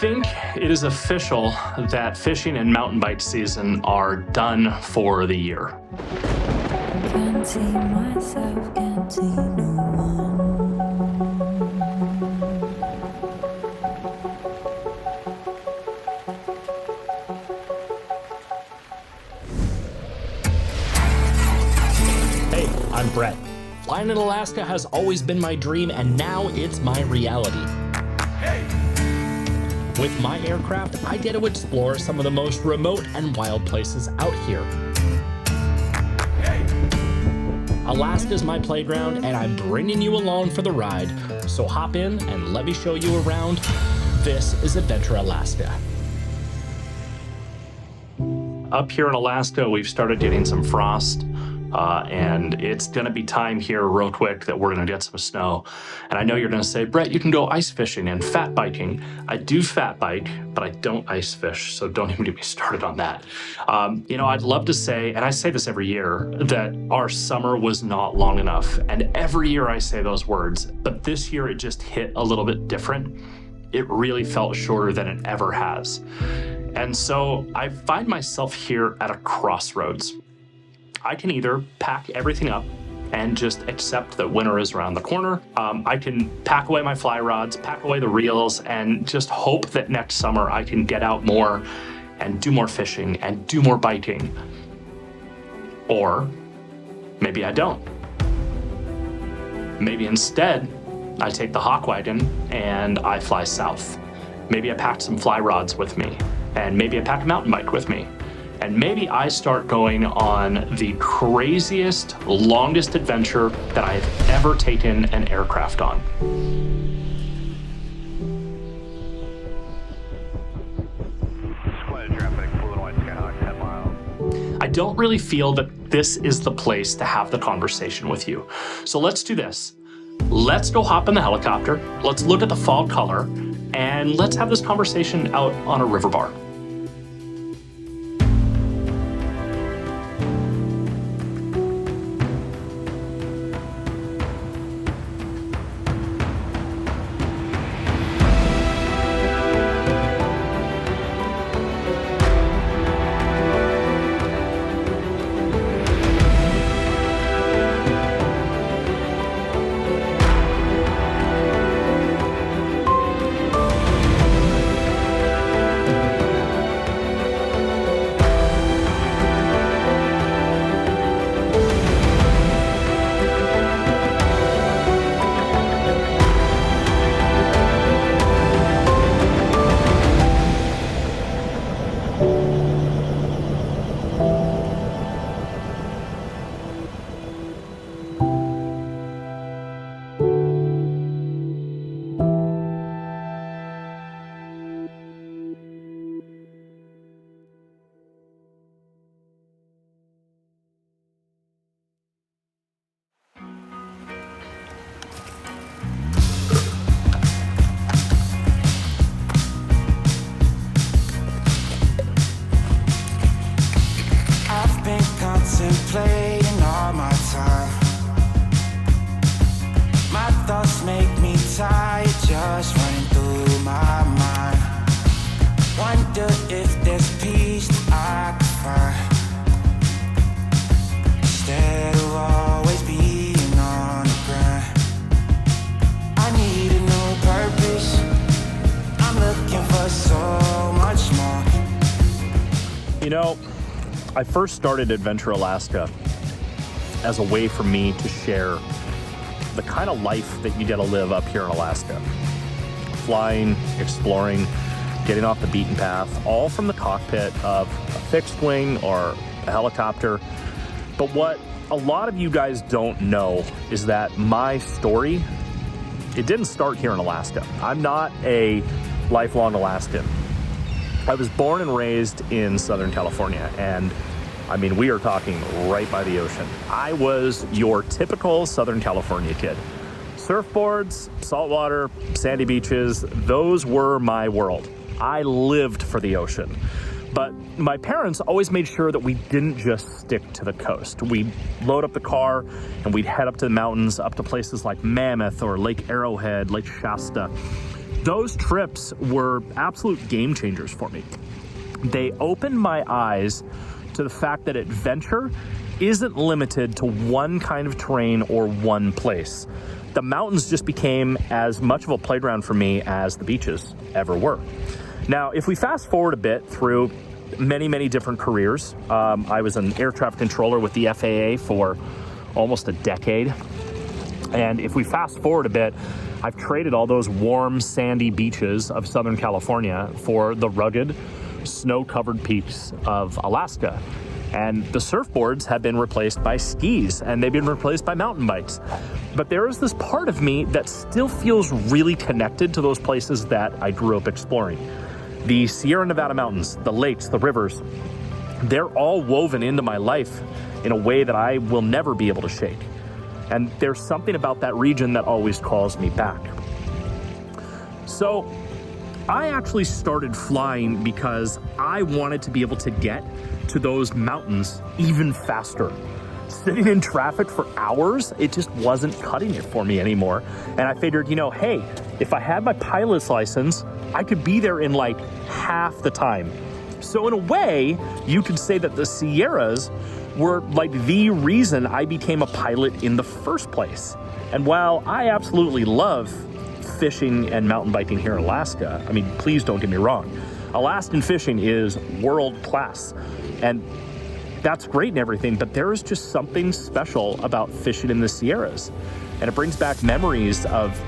think it is official that fishing and mountain bike season are done for the year. Can't see myself, can't see no one. Hey, I'm Brett. Flying in Alaska has always been my dream, and now it's my reality. Hey. With my aircraft, I get to explore some of the most remote and wild places out here. Hey. Alaska's my playground, and I'm bringing you along for the ride. So hop in and let me show you around. This is Adventure Alaska. Up here in Alaska, we've started getting some frost. And it's going to be time here real quick that we're going to get some snow. And I know you're going to say, Brett, you can go ice fishing and fat biking. I do fat bike, but I don't ice fish, so don't even get me started on that. I'd love to say, and I say this every year, that our summer was not long enough. And every year I say those words, but this year it just hit a little bit different. It really felt shorter than it ever has. And so I find myself here at a crossroads. I can either pack everything up and just accept that winter is around the corner. I can pack away my fly rods, pack away the reels, and just hope that next summer I can get out more and do more fishing and do more biking. Or maybe I don't. Maybe instead I take the Hawkwagon and I fly south. Maybe I pack some fly rods with me, and maybe I pack a mountain bike with me. And maybe I start going on the craziest, longest adventure that I've ever taken an aircraft on. I don't really feel that this is the place to have the conversation with you. So let's do this. Let's go hop in the helicopter. Let's look at the fall color, and let's have this conversation out on a river bar. Contemplating all my time. My thoughts make me tired, just running through my mind. Wonder if there's peace that I can find, instead of always being on the grind. I need a new purpose. I'm looking for so much more. You know, I first started Adventure Alaska as a way for me to share the kind of life that you get to live up here in Alaska. Flying, exploring, getting off the beaten path, all from the cockpit of a fixed wing or a helicopter. But what a lot of you guys don't know is that my story, it didn't start here in Alaska. I'm not a lifelong Alaskan. I was born and raised in Southern California, and I mean, we are talking right by the ocean. I was your typical Southern California kid. Surfboards, saltwater, sandy beaches, those were my world. I lived for the ocean. But my parents always made sure that we didn't just stick to the coast. We'd load up the car and we'd head up to the mountains, up to places like Mammoth or Lake Arrowhead, Lake Shasta. Those trips were absolute game changers for me. They opened my eyes to the fact that adventure isn't limited to one kind of terrain or one place. The mountains just became as much of a playground for me as the beaches ever were. Now, if we fast forward a bit through many different careers, I was an air traffic controller with the FAA for almost a decade. And if we fast forward a bit, I've traded all those warm, sandy beaches of Southern California for the rugged, snow-covered peaks of Alaska. And the surfboards have been replaced by skis, and they've been replaced by mountain bikes. But there is this part of me that still feels really connected to those places that I grew up exploring. The Sierra Nevada mountains, the lakes, the rivers, they're all woven into my life in a way that I will never be able to shake. And there's something about that region that always calls me back. So I actually started flying because I wanted to be able to get to those mountains even faster. Sitting in traffic for hours, it just wasn't cutting it for me anymore. And I figured, hey, if I had my pilot's license, I could be there in like half the time. So in a way, you could say that the Sierras were like the reason I became a pilot in the first place. And while I absolutely love fishing and mountain biking here in Alaska, I mean, please don't get me wrong, Alaskan fishing is world class. And that's great and everything, but there is just something special about fishing in the Sierras. And it brings back memories of,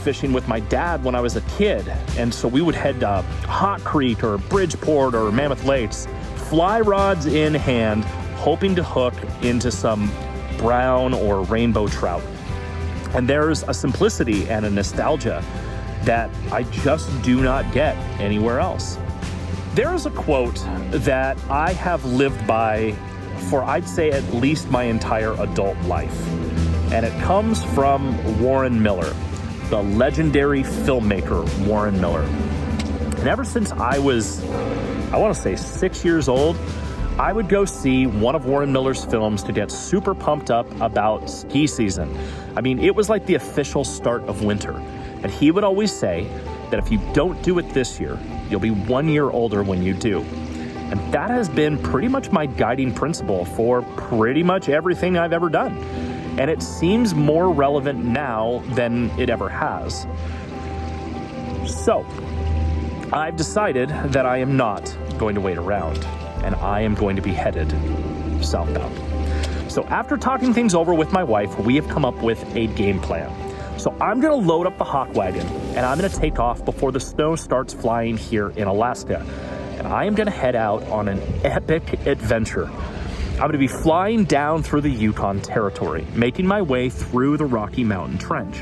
fishing with my dad when I was a kid. And so we would head to Hot Creek or Bridgeport or Mammoth Lakes, fly rods in hand, hoping to hook into some brown or rainbow trout. And there's a simplicity and a nostalgia that I just do not get anywhere else. There is a quote that I have lived by for, I'd say, at least my entire adult life. And it comes from Warren Miller, the legendary filmmaker Warren Miller. And ever since I was, I want to say 6 years old, I would go see one of Warren Miller's films to get super pumped up about ski season. I mean, it was like the official start of winter. And he would always say that if you don't do it this year, you'll be 1 year older when you do. And that has been pretty much my guiding principle for pretty much everything I've ever done. And it seems more relevant now than it ever has. So, I've decided that I am not going to wait around, and I am going to be headed southbound. So after talking things over with my wife, we have come up with a game plan. So I'm going to load up the Hawkwagon, and I'm going to take off before the snow starts flying here in Alaska. And I am going to head out on an epic adventure. I'm going to be flying down through the Yukon Territory, making my way through the Rocky Mountain Trench.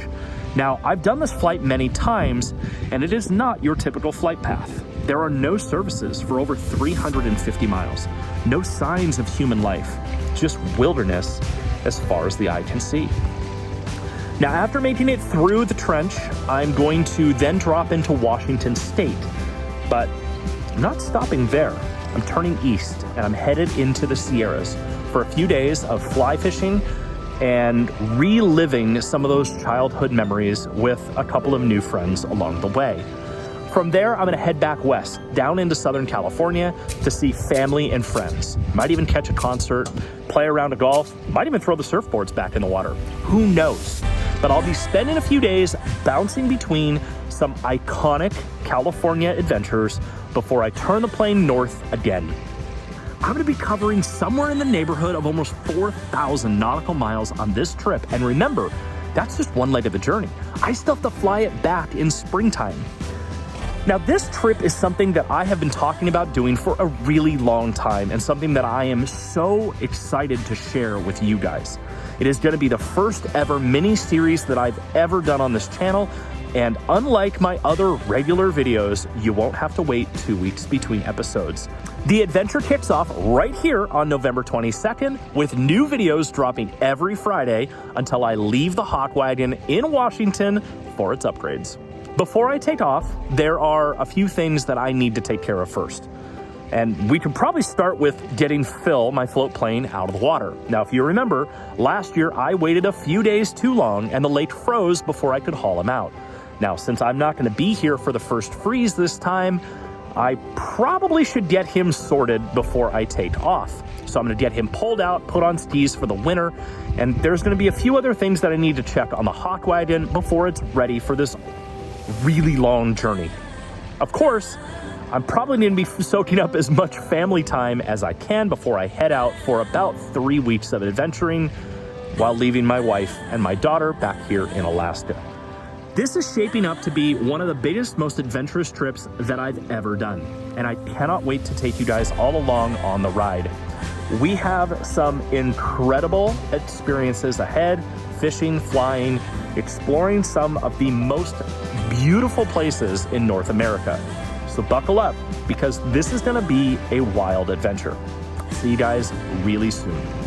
Now, I've done this flight many times, and it is not your typical flight path. There are no services for over 350 miles, no signs of human life, just wilderness as far as the eye can see. Now, after making it through the trench, I'm going to then drop into Washington State, but I'm not stopping there. I'm turning east, and I'm headed into the Sierras for a few days of fly fishing and reliving some of those childhood memories with a couple of new friends along the way. From there, I'm going to head back west, down into Southern California to see family and friends. Might even catch a concert, play a round of golf, might even throw the surfboards back in the water. Who knows? But I'll be spending a few days bouncing between some iconic California adventures before I turn the plane north again. I'm going to be covering somewhere in the neighborhood of almost 4,000 nautical miles on this trip. And remember, that's just one leg of the journey. I still have to fly it back in springtime. Now, this trip is something that I have been talking about doing for a really long time, and something that I am so excited to share with you guys. It is going to be the first ever mini series that I've ever done on this channel. And unlike my other regular videos, you won't have to wait 2 weeks between episodes. The adventure kicks off right here on November 22nd, with new videos dropping every Friday until I leave the Hawkwagon in Washington for its upgrades. Before I take off, there are a few things that I need to take care of first. And we can probably start with getting Phil, my float plane, out of the water. Now, if you remember, last year I waited a few days too long and the lake froze before I could haul him out. Now, since I'm not going to be here for the first freeze this time, I probably should get him sorted before I take off. So I'm going to get him pulled out, put on skis for the winter, and there's going to be a few other things that I need to check on the Hawkwagon before it's ready for this really long journey. Of course, I'm probably going to be soaking up as much family time as I can before I head out for about 3 weeks of adventuring while leaving my wife and my daughter back here in Alaska. This is shaping up to be one of the biggest, most adventurous trips that I've ever done, and I cannot wait to take you guys all along on the ride. We have some incredible experiences ahead, fishing, flying, exploring some of the most beautiful places in North America. So buckle up, because this is going to be a wild adventure. See you guys really soon.